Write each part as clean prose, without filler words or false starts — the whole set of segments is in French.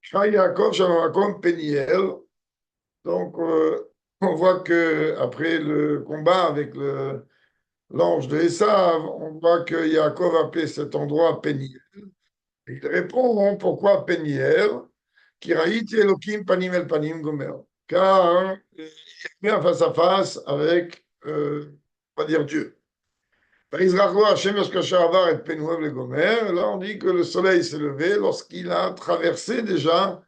Shai Yaakov, Shalom Peniel. Donc, on voit que après le combat avec l'ange de Esav, on voit que Yaakov a appelé cet endroit Peniel. Il répond pourquoi Peniel? Kiraïti Elohim Panim El Panim Gomer. Car il est bien face à face avec, on va dire, Dieu. Là, on dit que le soleil s'est levé lorsqu'il a traversé déjà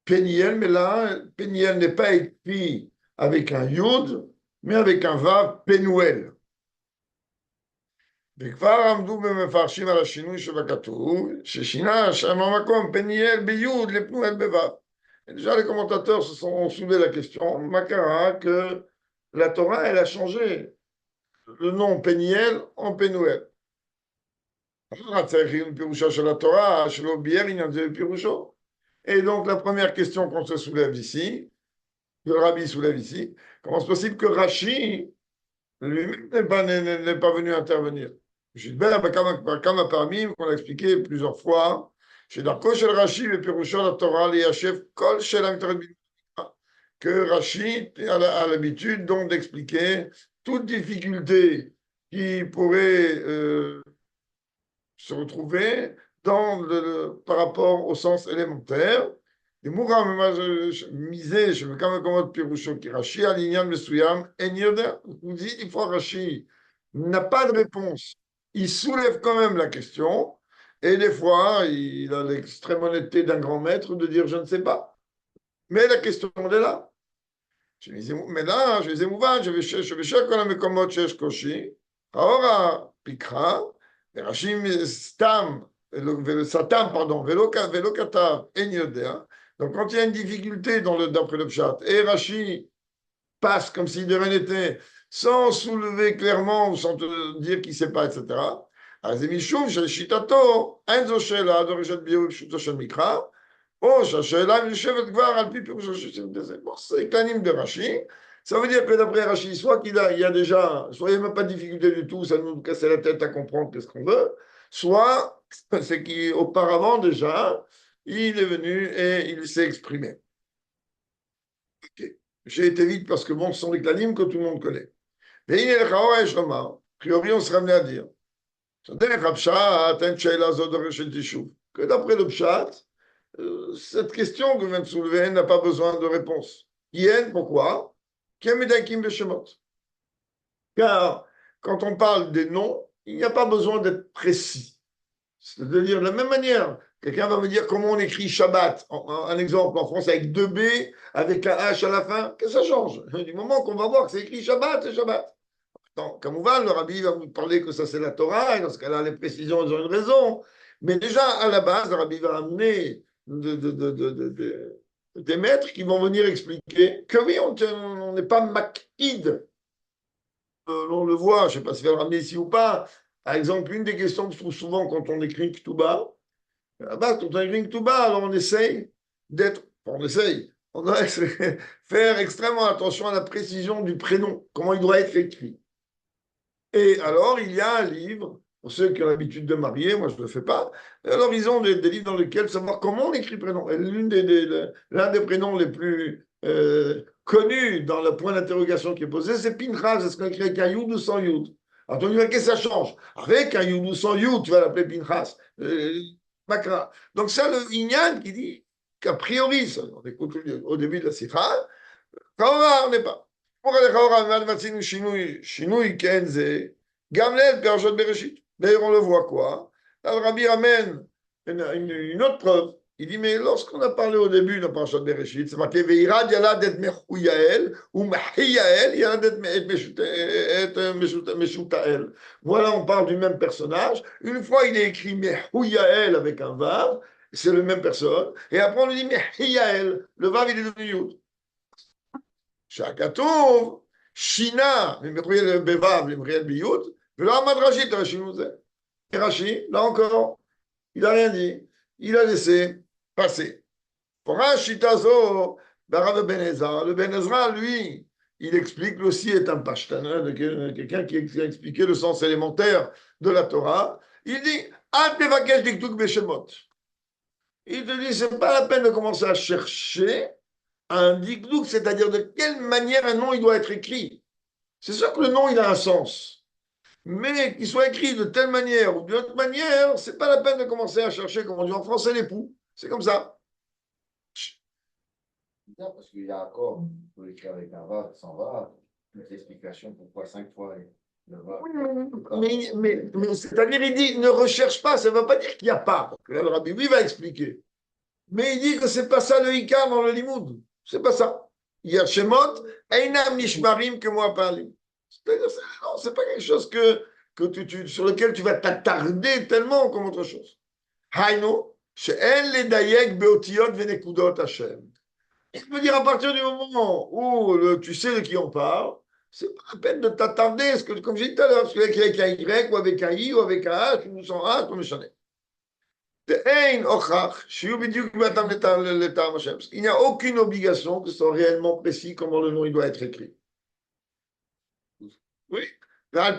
Péniel, mais là, Péniel n'est pas écrit avec un Yud, mais avec un Vav, Pénuel. וכבר עמדו במפרשים על השינוי שבכתוב, ששינה שם המקום פניאל ביוד לפנואל בו'. Et déjà, les commentateurs se sont soulevés la question, Makara, que la Torah, elle a changé le nom Péniel en Pénuel. Et donc, la première question qu'on se soulève ici, que le rabbi soulève ici, comment c'est possible que Rashi lui-même n'est pas venu intervenir? Gilbert, comme parmi, qu'on a expliqué plusieurs fois, chez Darko, chez Rashi, et Pirusha, la Torah, les Yachef, Kol, chez que Rashi a l'habitude donc d'expliquer toute difficulté qui pourrait se retrouver par rapport au sens élémentaire. Et Moura, misé, je veux quand même comment Pirusho qui Rashi, Alignan Mesuyam, Enyoda, vous dites, il faut Rashi n'a pas de réponse. Il soulève quand même la question, et des fois, il a l'extrême honnêteté d'un grand maître de dire je ne sais pas. Mais la question, elle est là. Mais là, je vais émouvoir, je vais chercher quand même comme mot cherche Koshi, Aora Pikra, Rachim Stam, Satam, pardon, Velokata, Enyodea. Donc, quand il y a une difficulté d'après le pshat, et Rashi passe comme si de rien n'était, sans soulever clairement ou sans te dire qu'il ne sait pas, etc. אז אם משום ששיטתו אין זו שאלה דורשת ביור פשוטו של מקרא, או שהשאלה יושבת כבר על פי פירושו של זה. Bon, c'est clanim de Rashi. Ça veut dire que d'après Rashi, soit il y a déjà, soit il n'y a même pas de difficulté du tout, ça nous casse la tête à comprendre qu'est-ce qu'on veut, soit c'est qu'auparavant déjà, il est venu et il s'est exprimé. Okay. J'ai été vite parce que bon, ce sont les clanimes que tout le monde connaît. Mais il est le a priori, on serait amené à dire que d'après le Pshat, cette question que vient de soulever n'a pas besoin de réponse. Yen, pourquoi? Car quand on parle des noms, il n'y a pas besoin d'être précis. C'est-à-dire de la même manière. Quelqu'un va me dire comment on écrit Shabbat. Un exemple en France avec deux B, avec un H à la fin. Qu'est-ce que ça change? Du moment qu'on va voir que c'est écrit Shabbat, c'est Shabbat. Comme on va, le rabbi va vous parler que ça c'est la Torah, et dans ce cas-là, les précisions, elles ont une raison. Mais déjà, à la base, le rabbi va amener des maîtres qui vont venir expliquer que oui, on n'est pas makid. On le voit, je ne sais pas si va le ramener ici ou pas. Par exemple, une des questions que je trouve souvent quand on écrit Ktuba, quand on écrit Ktuba, alors on essaye d'être, on doit faire extrêmement attention à la précision du prénom, comment il doit être écrit. Et alors, il y a un livre, pour ceux qui ont l'habitude de marier, moi je ne le fais pas, alors ils ont des livres dans lesquels savoir comment on écrit prénom. Et l'un des prénoms les plus connus dans le point d'interrogation qui est posé, c'est Pinchas. Est-ce qu'on écrit avec un Yud ou sans Yud? Alors, tu dis, qu'est-ce que ça change? Avec un Yud ou sans Yud, tu vas l'appeler Pinchas. Makra. Donc, c'est le Inyan qui dit qu'a priori, on écoute au début de la Sifra, on n'est pas. D'ailleurs, on le voit quoi? Là, le Rabbi ramène une autre preuve. Il dit, mais lorsqu'on a parlé au début de la Parashat Bereshit, c'est marqué Veirad Yalad et Mechouyael ou Mahiyael Yalad et Meshutael. Voilà, on parle du même personnage. Une fois, il est écrit Mechouyael avec un Vav, c'est la même personne. Et après, on lui dit Mehiyael. Le Vav, il est devenu Yud. שהכתוב שינה ממחויל בו' למחויל בי' ולא עמד רש"י את השינוי הזה. Et Rashi, là encore, il n'a rien dit. Il a laissé passer. Pour Rashitazo, Barav Ben Ezra, le Ben Ezra, lui, il explique, lui aussi est un pashtan, quelqu'un qui a expliqué le sens élémentaire de la Torah. Il dit, Al tevakesh diktuk beshemot. Il te dit, c'est pas la peine de commencer à chercher un dikdouk, c'est-à-dire de quelle manière un nom il doit être écrit. C'est sûr que le nom, il a un sens. Mais qu'il soit écrit de telle manière ou d'une autre manière, c'est pas la peine de commencer à chercher, comme on dit en français, l'époux. C'est comme ça. Bizarre parce qu'il y a encore, il faut écrire avec un va, sans va, une explication pourquoi 5 fois le va. Oui, mais c'est-à-dire, il dit, ne recherche pas, ça ne veut pas dire qu'il n'y a pas. Là, le rabbi, lui, va expliquer. Mais il dit que c'est pas ça le Ika dans le Limoud. C'est pas ça. Il y a Shemot, Einam Nishmarim que moi parler. Non, c'est pas quelque chose sur lequel tu vas t'attarder tellement comme autre chose. Haino, she'en ledayek beotiot venekudot Hashem. Il veut dire à partir du moment où tu sais de qui on parle, c'est pas la peine de t'attarder, comme j'ai dit tout à l'heure, avec un Y ou avec un I ou avec un H ou sans H, ou machin. Il n'y a aucune obligation que ce soit réellement précis comment le nom il doit être écrit. Oui. Dans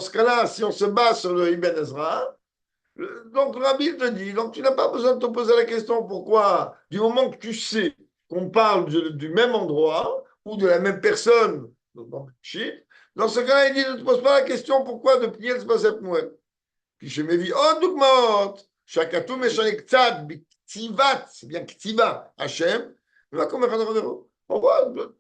ce cas-là, si on se base sur le Ibn Ezra, donc le Rabbi te dit, donc tu n'as pas besoin de te poser la question pourquoi, du moment que tu sais qu'on parle du même endroit ou de la même personne, dans ce cas-là, il dit ne te pose pas la question pourquoi de prier le Sbazet Noël. כי שמביא עוד דוגמאות, שהכתוב משנה קצת בכתיבת, c'est bien כתיבה, השם, ומה comme אחד החברות. On voit d'autres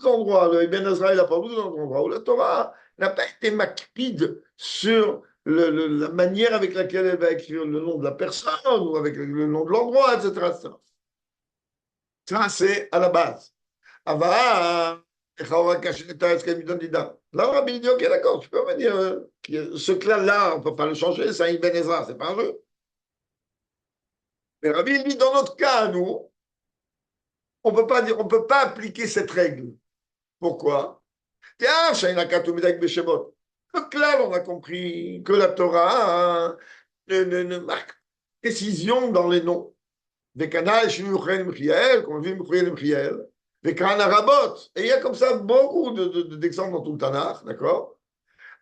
endroits, le Ibn Ezra, il a parlé d'autres endroits, où la Torah n'a pas été macpide sur la manière avec laquelle elle va écrire le nom de la personne, ou avec le nom de l'endroit, etc., etc. Ça, c'est à la base. Ava, là, on Rabbi dit, ok, d'accord, tu peux me dire, ce clan-là, on ne peut pas le changer, c'est un Ibn Ezra, c'est pas un jeu. Mais Rabbi dit, dans notre cas, nous, on peut pas dire, on peut pas appliquer cette règle. Pourquoi? Tiens, le clan, on a compris que la Torah a une marque précision dans les noms. Des canals, chez nous, comme on dit, Michael, des canals rabot. Et il y a comme ça beaucoup d'exemples dans tout le Tanakh, d'accord?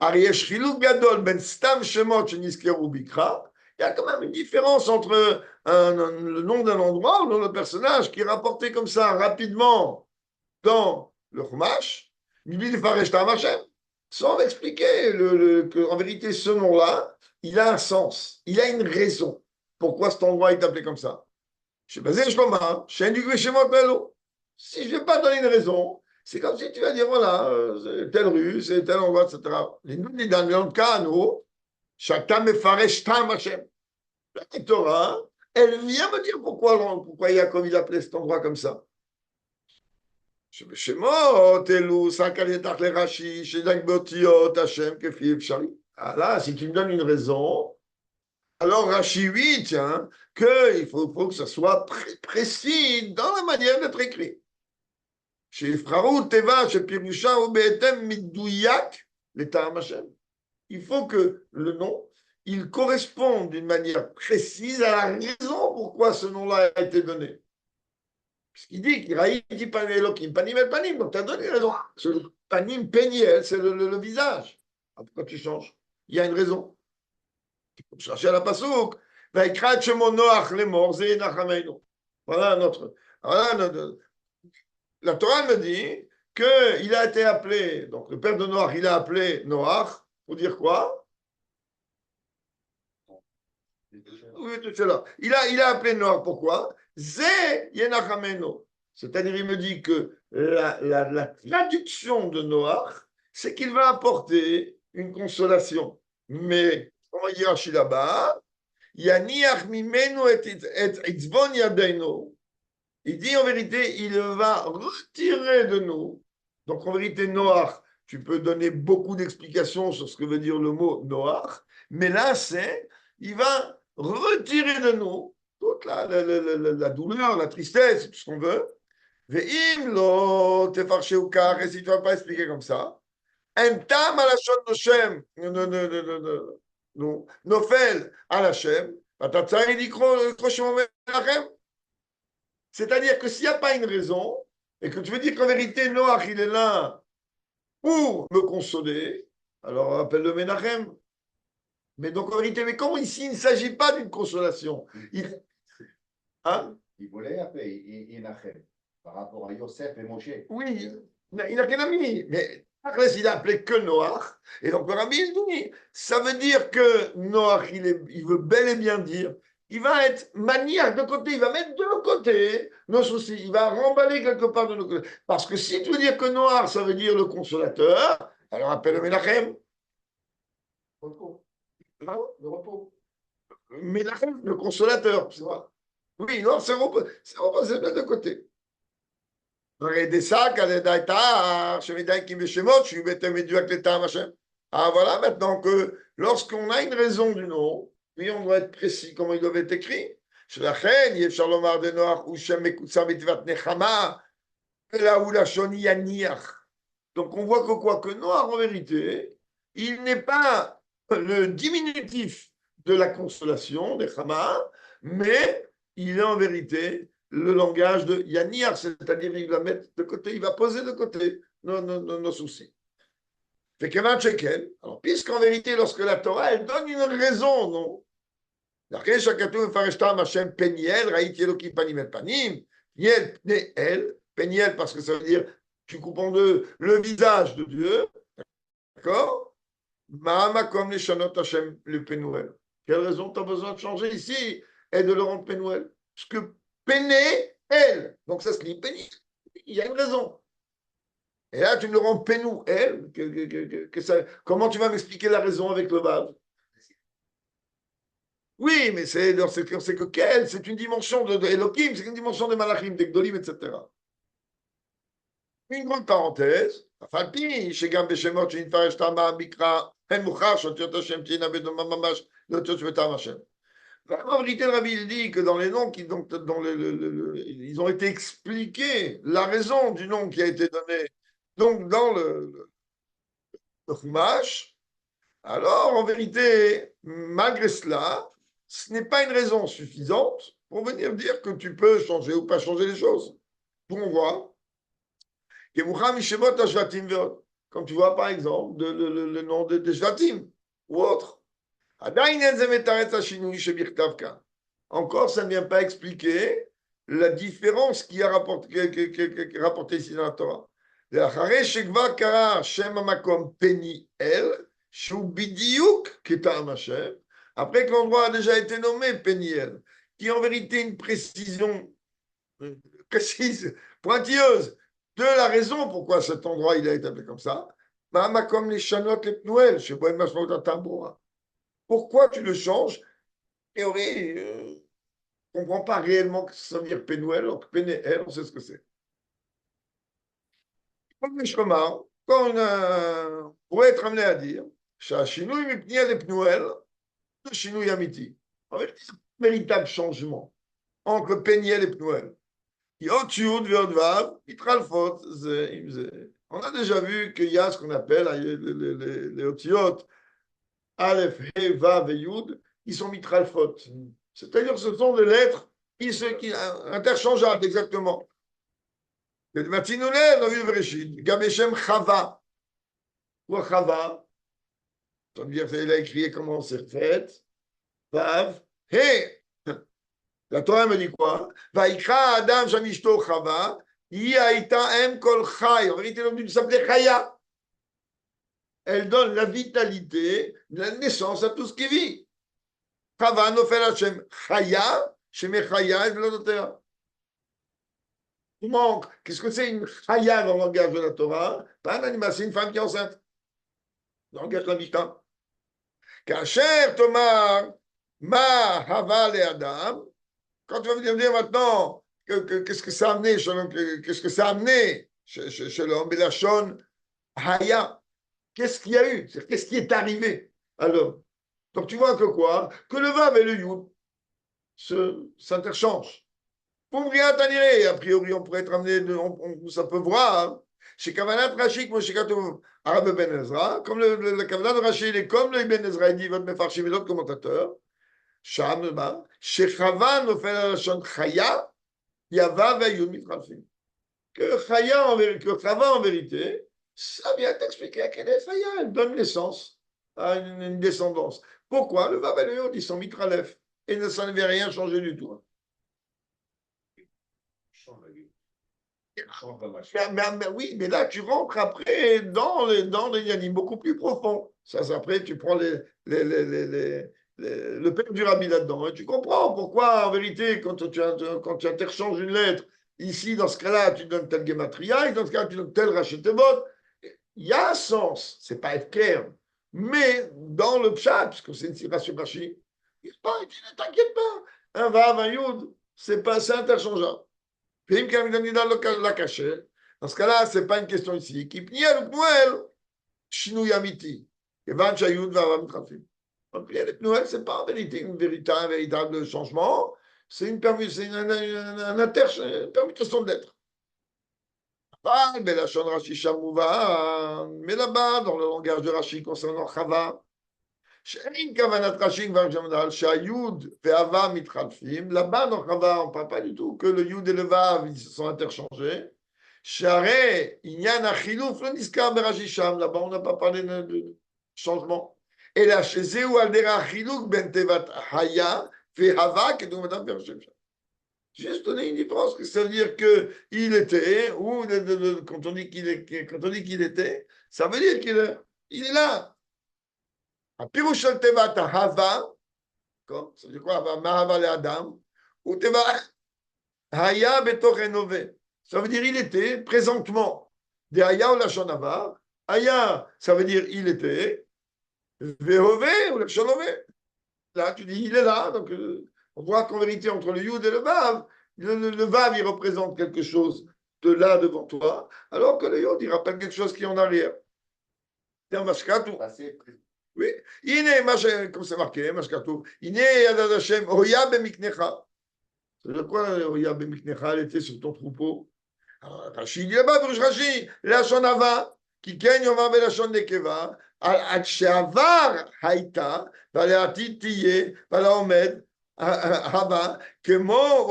Ariesh Chiluk Gadol, Ben Stam Shemot, Sheniskeru Bikra. Il y a quand même une différence entre le nom d'un endroit, le nom d'un personnage qui est rapporté comme ça rapidement dans le Chumash, sans expliquer qu'en vérité, ce nom-là, il a un sens, il a une raison. Pourquoi cet endroit est appelé comme ça? Je basé sur Shlomo, chez Indigo chez moi, si je ne vais pas donner une raison, c'est comme si tu vas dire voilà, c'est telle rue, c'est tel endroit, etc. Dans le cas, nous, chacun me ferait Shtam Hashem. La Torah, elle vient me dire pourquoi Yaakov il appelait cet endroit comme ça. Shemot, Elou, Sankalietak le Rashi, Shedak Botiot, Hashem, Kefi, Pshari. Ah là, si tu me donnes une raison, alors Rashi, oui, tiens, qu'il faut que ça soit précis dans la manière d'être écrit. Chez Frarou, Teva, chez Pirusha, ou Be'etem, Midouyak, l'État Hashem. Il faut que le nom, il corresponde d'une manière précise à la raison pourquoi ce nom-là a été donné. Puisqu'il dit qu'il dit Elohim, panim el panim, donc tu as donné raison. Ce panim péniel, c'est le visage. Alors pourquoi tu changes? Il y a une raison. Il faut chercher à la pasouk. Voilà notre. La Torah me dit qu'il a été appelé, donc le père de Noach, il a appelé Noach, pour dire quoi? Oui, tout cela. Il a appelé Noach, pourquoi? Zé Yenachameno. C'est-à-dire, il me dit que la traduction de Noach, c'est qu'il va apporter une consolation. Mais, comment dire Rashi là-bas? Yaniach mimenu et itzvon yadeinu. Il dit en vérité, il va retirer de nous. Donc en vérité, Noach, tu peux donner beaucoup d'explications sur ce que veut dire le mot Noach, mais là, c'est, il va retirer de nous toute la douleur, la tristesse, tout ce qu'on veut. Ve'im lo tefarsheu kach, et si tu ne vas pas expliquer comme ça, un tam à la shon Noshem, nofel à la Shem, Atatzari dit Kroshimon Menachem. C'est-à-dire que s'il n'y a pas une raison, et que tu veux dire qu'en vérité, Noach, il est là pour me consoler, alors appelle-le Menachem. Mais donc en vérité, mais comment ici, il ne s'agit pas d'une consolation. Hein? Il voulait appeler Inachem par rapport à Yosef et Moshe. Oui, il n'a rien mis. Mais Arles, il a appelé que Noach. Et donc le rabbi, il dit, ça veut dire que Noach, il veut bel et bien dire, il va être maniaque de côté, il va mettre de côté nos soucis, il va remballer quelque part de nos côtés. Parce que si tu veux dire que Noach, ça veut dire le consolateur, alors appelle-le Menachem. Repos. Hein? Le repos. Menachem, le consolateur. Tu vois. Oui, non, c'est reposé de côté. Ah, voilà, maintenant que lorsqu'on a une raison du nom, oui, on doit être précis comment il doit être écrit. Donc on voit que quoi? Que Noir, en vérité, il n'est pas le diminutif de la consolation des Chama, mais il est en vérité le langage de Yanir, c'est-à-dire il va mettre de côté, il va poser de côté nos soucis. Fait que alors puisqu'en vérité, lorsque la Torah, elle donne une raison, non? Après, chacun fareshtam Hashem peniel, raït yelokim panim et panim, yel pneel, peniel parce que ça veut dire, tu comprends le visage de Dieu, d'accord? Mahama comme les chanot Hashem le penuel. Quelle raison tu as besoin de changer ici et de le rendre penuel? Parce que Péné, elle. Donc ça se lit Péni. Il y a une raison. Et là, tu me le rends Pénou, elle. Comment tu vas m'expliquer la raison avec le Vav? Oui, mais c'est que quelle? C'est une dimension de Elohim, c'est une dimension de Malachim, d'Egdolim, etc. Une grande parenthèse. Falpi, chez Gam Beshemot, chez Infaresh Tama, Mikra, En Mouchar, Shotiot Hashem, Tina Bedoma Mamash, Lotiot Vetam Hashem. En vérité, le Rabbi il dit que dans les noms, ils ont été expliqués, la raison du nom qui a été donné donc dans le Chumash. Alors, en vérité, malgré cela, ce n'est pas une raison suffisante pour venir dire que tu peux changer ou pas changer les choses. Pour on voit, comme tu vois par exemple le nom de Shvatim ou autre. Encore, ça ne vient pas expliquer la différence qui a rapporté ici dans la Torah. Après que l'endroit a déjà été nommé Peniel, qui est en vérité une précision précise, pointilleuse de la raison pourquoi cet endroit il a été appelé comme ça. Makom les chanot les pnuel, chez Bohem Mashmaut Tamboura. Pourquoi tu le changes? Et on ne comprend pas réellement ce que ça veut dire Pénouel, alors que Pénéel, on sait ce que c'est. Comme les Shomar, quand on pourrait être amené à dire, Shachinouy Mipniel et Pnouel, le Shinouy Amiti. En fait, c'est un véritable changement entre Péniel et Pnouel. On a déjà vu qu'il y a ce qu'on appelle les Otiot, Aleph, He, Vav et Yud, ils sont mitralfot. C'est-à-dire que ce sont des lettres interchangeables, exactement. Le Matinoulet, dans le Bereshit, Gameshem Chava. Ou Chava, ça veut dire qu'il a écrit comment c'est fait. Vav, He. La Torah me dit quoi? Vaikra Adam Shamishto Chava, Yaïta Em Kol Chai. En vérité, l'homme s'appelait Chaya. Elle donne la vitalité, la naissance à tout ce qui vit. Chava Nofel Hashem Chaya, Sheme Chaya et Vlodotea. Il manque. Qu'est-ce que c'est une Chaya dans le langage de la Torah? Pas un animal, c'est une femme qui est enceinte. Dans le langage de la Mishnah. Kacher Tomar Ma Hava le Adam. Quand tu vas venir dire maintenant qu'est-ce que ça a amené, qu'est-ce que ça a amené chez l'homme, Belachon Haya. Qu'est-ce qu'il y a eu? Qu'est-ce qui est arrivé alors? Donc tu vois que quoi? Que le Vav et le Yud s'interchangent. Pour rien t'annuler, a priori, on pourrait être amené, ça peut voir. Chez Kavanat Rachik, moi, chez Arabe Ben Ezra, comme le Kavanat de Rachid, il est comme le Ben Ezra, il dit, votre Mefarchim et l'autre commentateur. Sham, chez Chavan, on fait la chante Chaya, il y a Vav et Yud Mitrafim. Que Chaya, que Chava, en vérité, ça vient t'expliquer à quelle est Chaya, elle donne l'essence. à une descendance. Pourquoi? Le Vav et le Yod, ils sont mitralef. Et ça ne veut rien changer du tout. Oui, mais là, tu rentres après dans les yanim beaucoup plus profonds. Ça, c'est après, tu prends le père du rabbi là-dedans. Et tu comprends pourquoi, en vérité, quand tu interchanges une lettre, ici, dans ce cas-là, tu donnes tel gematria, et dans ce cas-là, tu donnes tel rachetebot. Il y a un sens, c'est pas être clair. Mais dans le pshat, parce que c'est une citation rachis, il ne t'inquiète pas. Un vav, un yud, c'est interchangeable. Puis, la cachée. Dans ce cas-là, ce n'est pas une question ici. Qui pnie le pnouel, chinou yamiti. Et van chayud va vam trafim. Donc, le pnouel, ce n'est pas en vérité un véritable changement. C'est une permutation d'être. Ah, mais la chaîne Rashi Shamouva, mais là-bas, dans le langage de Rashi concernant Chava, שאין כוונת רש"י כבר ג'מדל שהיוד והוו מתחלפים, là-bas dans Chava, on ne parle pas du tout que le yud et le vav ils se sont interchangés. שהרי עניין החילוף לא נזכר ברש"י שם, là-bas on n'a pas parlé de changement. אלא שזהו על דרך החילוק בין תיבת היה והווה כדוגמתם ברש"י שם. Juste donner une différence, que ça veut dire qu'il était, ou quand on dit qu'il était, ça veut dire qu'il est là. הפירוש של תיבת ההווה, ça veut dire quoi? מהווה לאדם, ou תיבת היה בתוך הנווה. Ça veut dire il était présentement. De היה ou לשון עבר, היה, ça veut dire il était, והווה ou לשון הווה. Là, tu dis il est là, donc on voit qu'en vérité, entre le yud et le vav, le vav, il représente quelque chose de là devant toi, alors que le yud, il rappelle quelque chose qui est en arrière. C'est un mashkatou. Oui. Comme c'est marqué, mashkatou. Iné yadad Hashem, Oya bemiknecha. Ça veut dire quoi, Oya bemiknecha, elle était sur ton troupeau. Rachid, il est là-bas, Rashi, la shonava, qui gagne, on va la shon nekeva, עד שעבר הייתה, ולעתיד תהיה, ולעומד הבא, כמו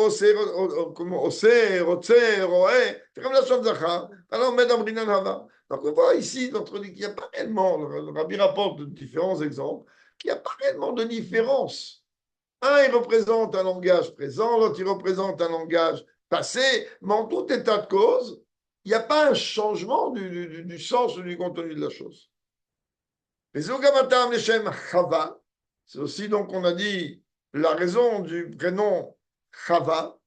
עושה, רוצה, רואה, תכף לשון זכר, ולעומד אמרינן הבא. Donc on voit ici, qu'il n'y a pas réellement, le Rabbi rapporte de différents exemples, qu'il n'y a pas réellement de différence. Un, il représente un langage présent, l'autre, il représente un langage passé, mais en tout état de cause, il n'y a pas un changement du sens ou du contenu de la chose. C'est aussi donc on a dit la raison du prénom Chava,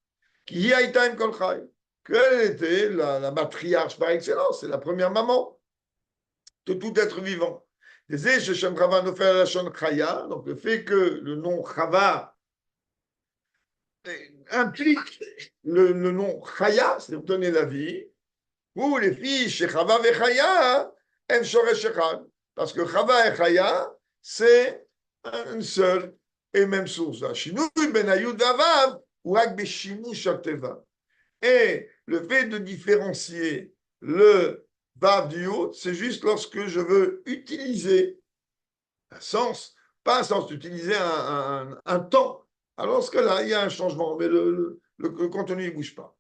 qui a été Kol Chai, qu'elle était la matriarche par excellence, c'est la première maman de tout être vivant. Donc le fait que le nom Chava implique le nom Chaya, c'est-à-dire donner la vie, ou les filles chez Chava et Chaya, elles shoresh echad. Parce que Chava et Chaya, c'est une seule et même source. Et le fait de différencier le Vav du Yud, c'est juste lorsque je veux utiliser un sens, pas un sens d'utiliser un temps. Alors, ce que là, il y a un changement, mais le contenu ne bouge pas.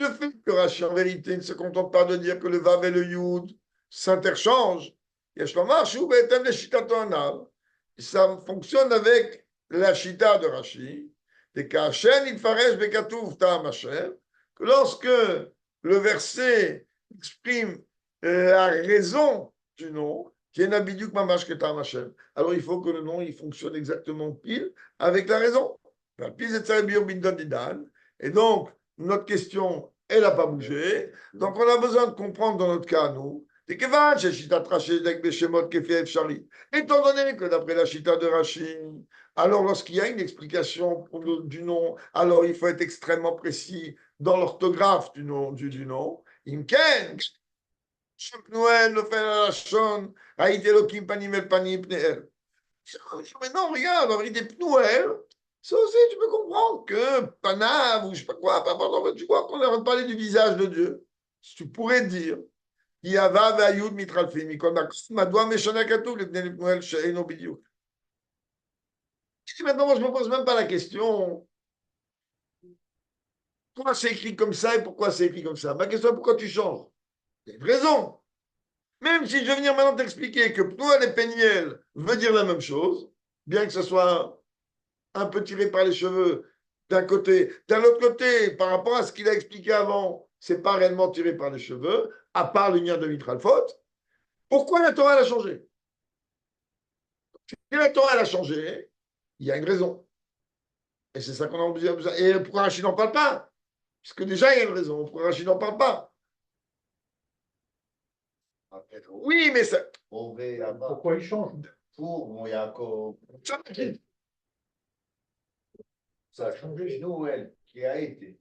Le fait que Rashi, en vérité, ne se contente pas de dire que le Vav et le Yud s'interchangent, ça fonctionne avec la Shita de Rashi, que lorsque le verset exprime la raison du nom, alors il faut que le nom il fonctionne exactement pile avec la raison. Et donc, notre question, elle n'a pas bougé. Donc, on a besoin de comprendre dans notre cas, nous, étant donné que d'après la Chita de Rachid, alors lorsqu'il y a une explication du nom, alors il faut être extrêmement précis dans l'orthographe du nom. Imken, Noël, le fait la lachon, Haït Elohim panim el panim pneel. Mais non, regarde, en vérité, Pnouel, ça aussi, tu peux comprendre que Panav ou je sais pas quoi, tu vois qu'on a parlé du visage de Dieu. Tu pourrais dire, Yava ve'ayud mitralfim, mikol makom, madoua meshana katuv, l'ibnei Pnouel, she'eino bidiouk. Maintenant, moi, je me pose même pas la question. pourquoi c'est écrit comme ça et pourquoi c'est écrit comme ça. Ma question est pourquoi tu changes? Il y a une raison. Même si je vais venir maintenant t'expliquer que Pnouel et Péniel veut dire la même chose, bien que ce soit un peu tiré par les cheveux d'un côté. D'un autre côté, par rapport à ce qu'il a expliqué avant, c'est pas réellement tiré par les cheveux, à part l'union de Mitralfot. Pourquoi la Torah a changé? Si la Torah a changé, il y a une raison. Et c'est ça qu'on a besoin. Et pourquoi Rachid n'en parle pas? Puisque déjà, il y a une raison. Pourquoi Rachid n'en parle pas? Oui, mais ça. Pourquoi il change? Pour mon Yaakov. Ça a changé Noël qui a été.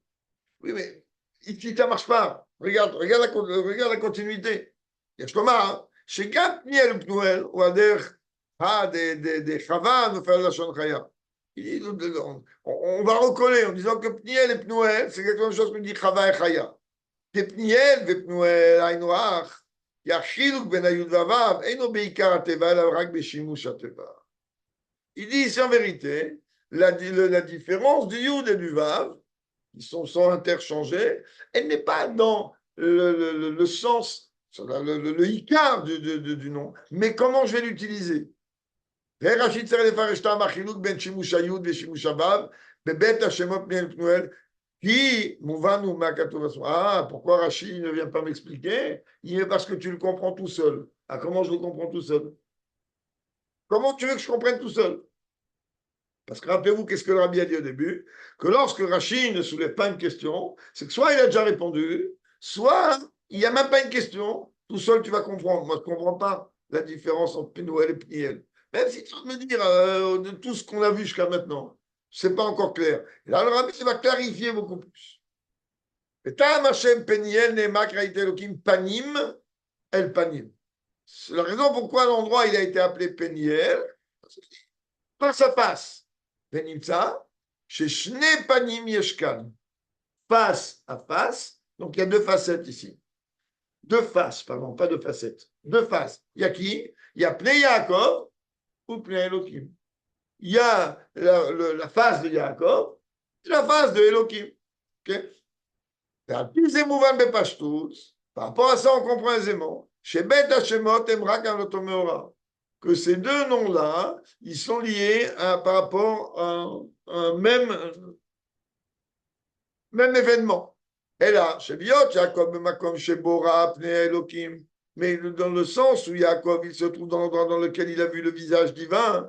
Oui, mais ici, ça ne marche pas. Regarde la continuité. Il y a Shlomar, chez Gap Niel Pnuel, ou à dire, des Chava, nous faire la Chaya. On va recoller en disant que Pniel et Pnuel, c'est quelque chose qu'on dit Chava et Chaya. Que Pniel et Pnuel, Aïnoach, il y a Chiluk ben Ayud Vavav, et non Beikar Ateva, la Rak Beshimush Ateva. Il dit ici en vérité, la différence du Yud et du Vav, qui sont interchangés, elle n'est pas dans le sens, le Icar du nom, mais comment je vais l'utiliser. Ah, pourquoi Rachid ne vient pas m'expliquer? Il est parce que tu le comprends tout seul. Ah, comment je le comprends tout seul? Comment tu veux que je comprenne tout seul? Parce que rappelez-vous, qu'est-ce que le Rabbi a dit au début? Que lorsque Rachid ne soulève pas une question, c'est que soit il a déjà répondu, soit il n'y a même pas une question. Tout seul, tu vas comprendre. Moi, je ne comprends pas la différence entre Pénoël et Pniel. Même si tu vas me dire de tout ce qu'on a vu jusqu'à maintenant, ce n'est pas encore clair. Et là, le Rabbi va clarifier beaucoup plus. Tam Hashem Peniel Nemak Raït Elokim Panim El Panim. C'est la raison pourquoi l'endroit il a été appelé Peniel, face à face. Benimtsa, chez Shne Panim Yeshkan. Face à face. Donc il y a deux facettes ici. Deux faces, pardon, pas deux facettes. Deux faces. Il y a qui? Il y a Pnei Yaakov ou Pnei Elohim. Il y a la face de Yaakov et la face de Elohim. Ok? Par rapport à ça, on comprend aisément. Chez Bet Hashemot Emrak Anotomeora. Que ces deux noms-là, ils sont liés par rapport à un même événement. Et là, chez Biot, Jacob Makom chez Bora, Pnei Elohim. Mais dans le sens où Jacob, il se trouve dans l'endroit dans lequel il a vu le visage divin.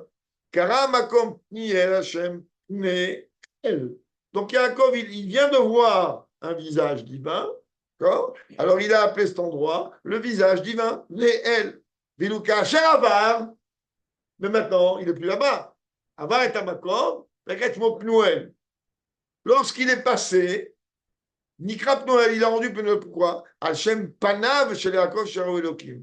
Kara Makom Pniel Hashem Pnei El. Donc Jacob, il vient de voir un visage divin. D'accord? Alors il a appelé cet endroit le visage divin, Pnei El. Viluka Sheravar. Mais maintenant, il n'est plus là-bas. Avar est à Makom, Pnuel. Lorsqu'il est passé, Nikrat Noël, il a rendu Pnuel pourquoi? Hachem Panav chez Yaakov Shero Elohim.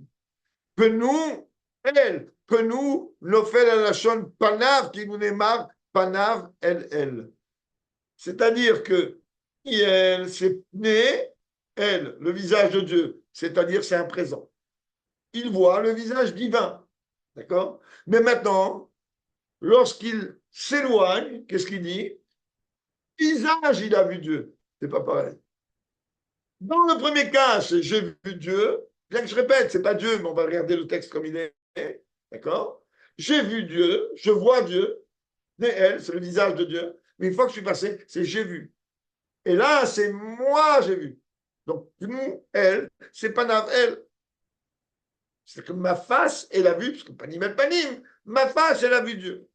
Penou, elle, Penou, Nofel Alashon Panav, qui nous démarre Panav, elle. C'est-à-dire que elle, c'est né, elle, le visage de Dieu, c'est-à-dire c'est un présent. Il voit le visage divin. D'accord? Mais maintenant, lorsqu'il s'éloigne, qu'est-ce qu'il dit? Visage, il a vu Dieu. C'est pas pareil. Dans le premier cas, c'est j'ai vu Dieu. Bien que je répète, c'est pas Dieu, mais on va regarder le texte comme il est. D'accord? J'ai vu Dieu, je vois Dieu. Mais elle, c'est le visage de Dieu. Mais une fois que je suis passé, c'est j'ai vu. Et là, c'est moi, j'ai vu. Donc, nous, elle, c'est pas Nav, elle. C'est que ma face, elle a vu, parce que panim et panim, ma face, elle a vu Dieu.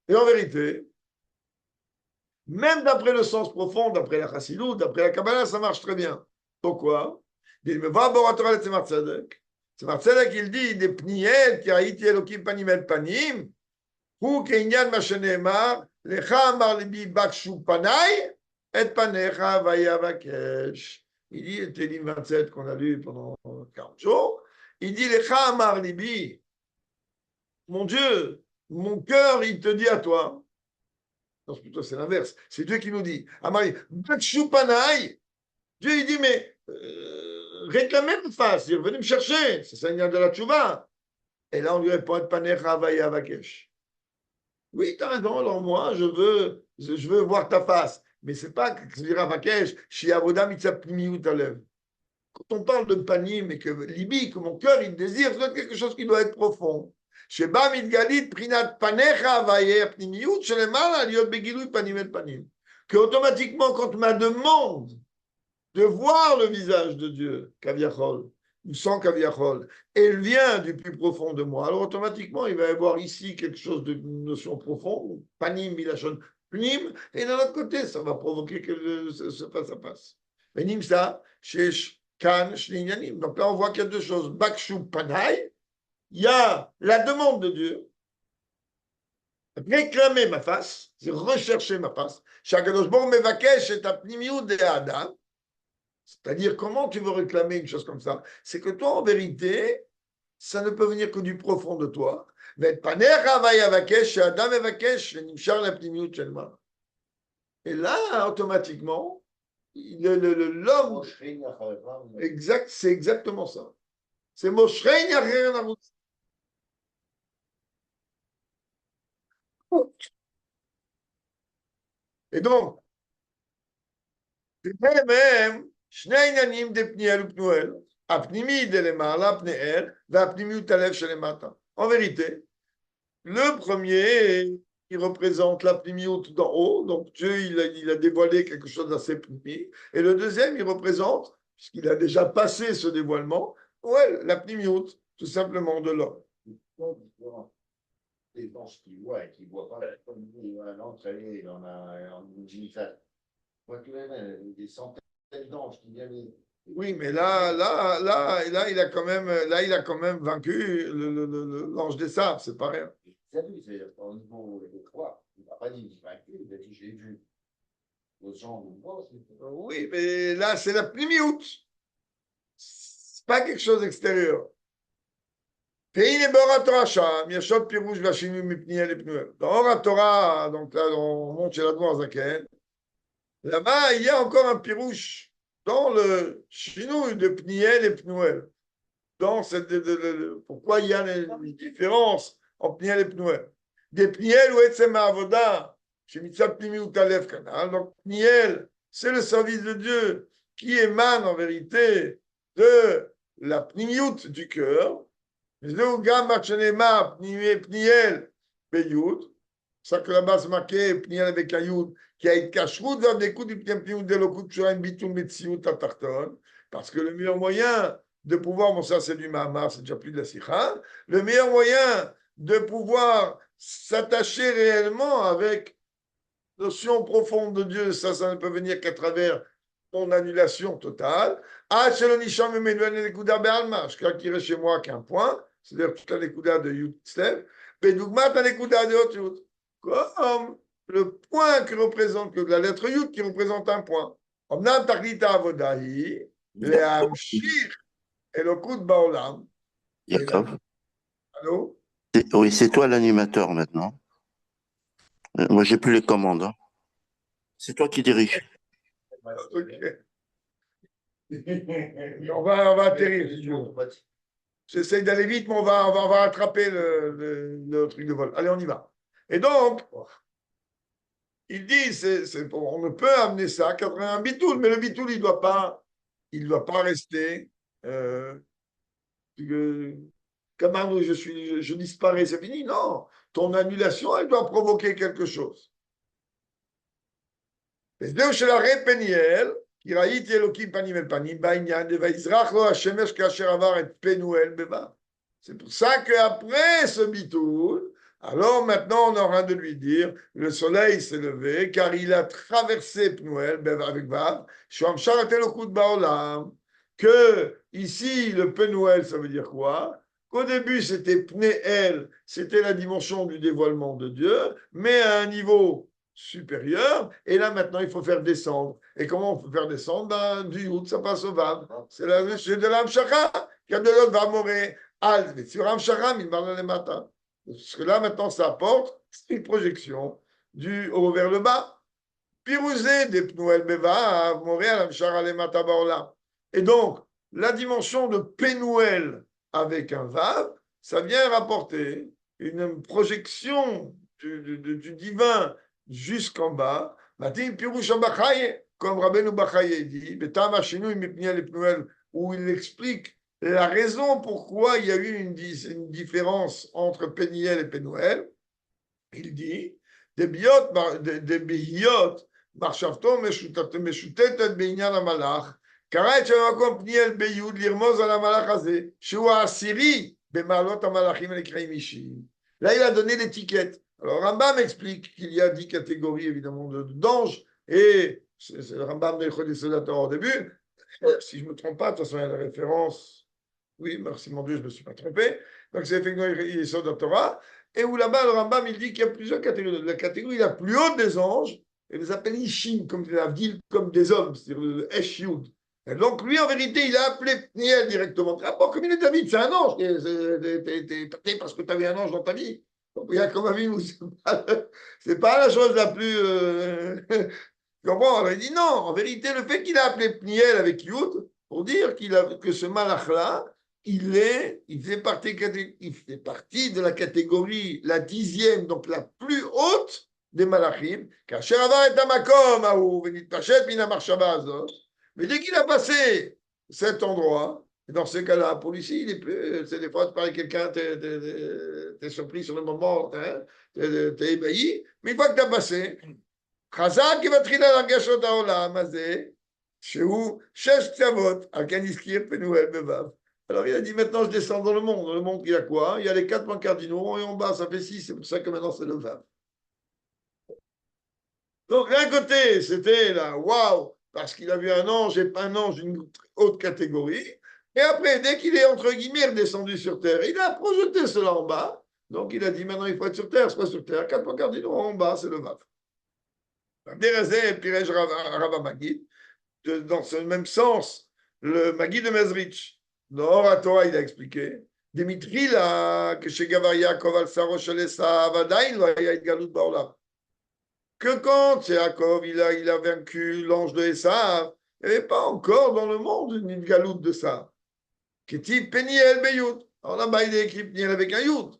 Et en vérité, même d'après le sens profond, d'après la Chassidut, d'après la Kabbalah, ça marche très bien. Pourquoi? Il me va à Torah de Tzemar Tzedek. Tzemar Tzedek, il dit des pniel qui a été Elokim panim el panim, ou keïnyan machénémar, lecha amar libi bakshu panay, et panecha vayavakesh. Il dit, le Télim 27 qu'on a lu pendant 40 jours, il dit, lecha amar libi, mon Dieu, mon cœur, il te dit à toi. Non, plutôt c'est l'inverse. C'est Dieu qui nous dit. Amari, Bakshupanai. Dieu il dit, mais réclamez ma face, venez me chercher. C'est ça, il y a de la tchouva. Et là, on lui répond, Panecha Vaya Vakesh. Oui, tu as raison, alors moi, je veux je veux voir ta face. Mais c'est pas que Vakesh, chez Avoda Mitzvah Pnimiut Alev. Quand on parle de panim et que Libi, que mon cœur, il désire, c'est quelque chose qui doit être profond. Chez Bamid Galit, Prinat Panecha Avaye Pnimiut, chez les mal, Aliot Begilou, Panim et Panim. Que automatiquement, quand on me demande de voir le visage de Dieu, Kaviachol, ou sans Kaviachol, elle vient du plus profond de moi, alors automatiquement, il va y avoir ici quelque chose de notion profonde, Panim, Milachon, Pnim, et de l'autre côté, ça va provoquer que ce face à face. Venim ça, chez Kan, Shlinyanim. Donc là, on voit qu'il y a deux choses. Bakshu Panay, il y a la demande de Dieu, réclamer ma face, c'est rechercher ma face. Shakadosh Baruch Mevakesh et Apnimiut de Adam. C'est-à-dire, comment tu veux réclamer une chose comme ça? C'est que toi, en vérité, ça ne peut venir que du profond de toi. Et là, automatiquement, l'homme, exact, c'est exactement ça. C'est Moshein Yacher Narutz. Et donc, c'est même, שני עניינים דפניאל ופנואל, הפנימי דלמעלה פניאל, והפנימיות הלב שלמטה. En vérité, le premier, il représente la pnimiout d'en haut, donc Dieu, il a dévoilé quelque chose d'assez pnimi, et le deuxième, il représente, puisqu'il a déjà passé ce dévoilement, ouais, la pnimiout, tout simplement de l'homme. Des gens qui voient et qui ne voient pas, comme nous, un entraîné dans une génitale. Moi, tu vois, des centaines d'anges qui viennent. Oui, mais là, il a quand même vaincu l'ange des sables, c'est pas rien. C'est lui, c'est au niveau de croix. Il n'a pas dit vaincu, il a dit j'ai vu. Aux gens vous voient. Oui, mais là, c'est la pnimiout. C'est pas quelque chose d'extérieur. Dans Oratora, donc là, on monte chez la Zaken. Là-bas, il y a encore un pirouche dans le chinou de Pniel et Pnuel. Dans pourquoi il y a les différences entre Pniel et Pnuel. Des Pniel ou Etzem Avoda, chez Mitzvah Pnimi ou Talef Kanal. Donc Pniel, c'est le service de Dieu qui émane en vérité de la Pnimiout du cœur. זהו גם מה שנאמר, פניאל ביוד, ça que là-bas c'est marqué, פניאל avec un יוד, כי ההתקשרות והדבקות עם פנימיות דלוקות קשורה עם ביטול מציאות התחתון, parce que le meilleur moyen de pouvoir, bon ça c'est du Mahamar, c'est déjà plus de la Sikha, le meilleur moyen de pouvoir s'attacher réellement avec notion profonde de Dieu, ça ne peut venir qu'à travers ton annulation totale. Ah, chez le Nisham, me donne les coups d'Alma, je crois qu'il reste chez moi qu'un point, c'est-à-dire toute la Nekuda de Yud Tslev, mais Dougmat la Nekuda de Hot Yud. Comme le point qui représente, la lettre Yud qui représente un point. Omnam Taklita Avodahi, le Hamshir, et le coup de Baolam. Yaakov. Allô? Oui, c'est toi l'animateur maintenant. Moi, j'ai plus les commandes. Hein. C'est toi qui dirige. Ok. On va atterrir. J'essaie d'aller vite, mais on va attraper le truc de vol. Allez, on y va. Et donc, il dit, on ne peut amener ça à 81 bitoul, mais le bitoul, il ne doit pas rester. Comme je disparais, c'est fini. Non, ton annulation, elle doit provoquer quelque chose. וזהו שלהרי פניאל, כי ראיתי אלוקים פנים אל פנים בעניין, ויזרח לו השמש כאשר עבר את פנואל בבא. C'est pour ça qu'après ce bitoul, alors maintenant on aura de lui dire, le soleil s'est levé, car il a traversé Pnuel avec Vav, que ici le Pnuel, ça veut dire quoi? Qu'au début c'était Pnéel, c'était la dimension du dévoilement de Dieu, mais à un niveau supérieur, et là maintenant il faut faire descendre. Et comment on peut faire descendre? Ben, du Yud, ça passe au Vav. C'est de l'Amshara, qui a de l'autre Vav Moré. Sur Amshara, il parle les matins. Parce que là maintenant ça apporte une projection du haut vers le bas. Pirouzé des Pnuel Beva, Moré à l'Amshara les matins Baolam. Et donc, la dimension de Pénouel avec un Vav, ça vient rapporter une projection du divin jusqu'en bas. Matin Pirouche Bachaye, comme Rabbeinu Bachaye dit, Betam Hashinu Mipniel et Pnuel, où il explique la raison pourquoi il y a eu une différence entre Peniel et Penuel. Il dit, des biyot, marchavto meshutetet beinyan hamalach, קרא את שם המקום פניאל ביוד לרמוז על המלאך הזה, שהוא העשירי במעלות המלאכים הנקראים אישיים. Là, il a donné l'étiquette. Alors, Rambam explique qu'il y a 10 catégories, évidemment, d'anges, et c'est le Rambam de Chodesolator au début. Si je ne me trompe pas, de toute façon, il y a la référence. Oui, merci mon Dieu, je ne me suis pas trompé. Donc, c'est effectivement Yesod de Torah. Et où là-bas, le Rambam, il dit qu'il y a plusieurs catégories. La catégorie la plus haute des anges, il les appelle Ishim, comme la ville, comme des hommes, c'est-à-dire le Esh Yud. Et donc, lui, en vérité, il a appelé Pniel directement. Ah bon, comme il est David, c'est un ange. T'es parce que tu avais un ange dans ta vie. Donc, il y a comme un vie où c'est pas la chose la plus. Tu comprends? Alors, il dit non. En vérité, le fait qu'il a appelé Pniel avec Yud, pour dire que ce malach-là, il fait partie de la catégorie, la 10e, donc la plus haute des malachim. Car Sheravar est amakom, aou, venit pachet, mina marshaba azot. Mais dès qu'il a passé cet endroit, dans ce cas-là, pour lui, il est plus. C'est des fois, tu parles à quelqu'un, t'es surpris sur le moment, t'es ébahi. Mais une fois que tu as passé, Chazak qui va triler la gâchotte à Olam, Azé, chez où, Shesh Tzavot, Alkaniskir, Penuel, Bevav. Alors il a dit maintenant je descends dans le monde. Dans le monde, il y a quoi? Il y a les 4 points cardinaux, et en bas, ça fait 6. C'est pour ça que maintenant, c'est le Vav. Donc, d'un côté, c'était là, waouh, parce qu'il a vu un ange et un ange d'une haute catégorie. Et après, dès qu'il est entre guillemets redescendu sur terre, il a projeté cela en bas. Donc, il a dit maintenant, il faut être sur terre, c'est pas sur terre. 4 points cardinaux en bas, c'est le Vav. Dans ce même sens, le Magid de Mezrich, dans Oratora, il a expliqué. Dimitri, là, que chez Gavaria, Koval Sarosh Alessa, Vadain, il y a une galoute Baolam. Que quand Yaakov il a vaincu l'ange de Esav, il n'y avait pas encore dans le monde une galoute de ça. Qui dit Peniel Beyoud. Alors là-bas, il est écrit Peniel avec un Youd.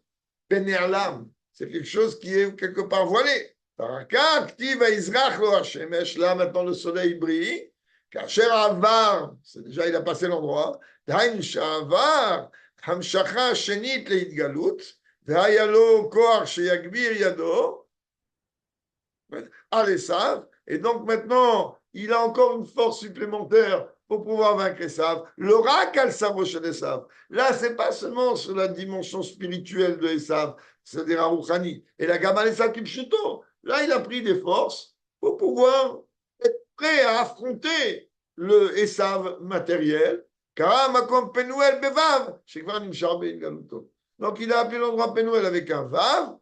Penerlam, c'est quelque chose qui est quelque part voilé. Taraka, Ktiv, Izrach, Lo Hashemesh, là maintenant le soleil brille. Kacher Avar, c'est déjà il a passé l'endroit. Dain Shavar, Hamshacha Shenit Leit Galut, Vayalo Koar Sheyagbir Yado. Esav, et donc maintenant, il a encore une force supplémentaire pour pouvoir vaincre Esav. L'oracle al s'approche d'Esav. Là, c'est pas seulement sur la dimension spirituelle de Esav, c'est-à-dire Arouchani, et la Gamal Esav Kipchuto. Là, il a pris des forces pour pouvoir être prêt à affronter le Esav matériel. Donc, il a appelé l'endroit Penuel avec un Vav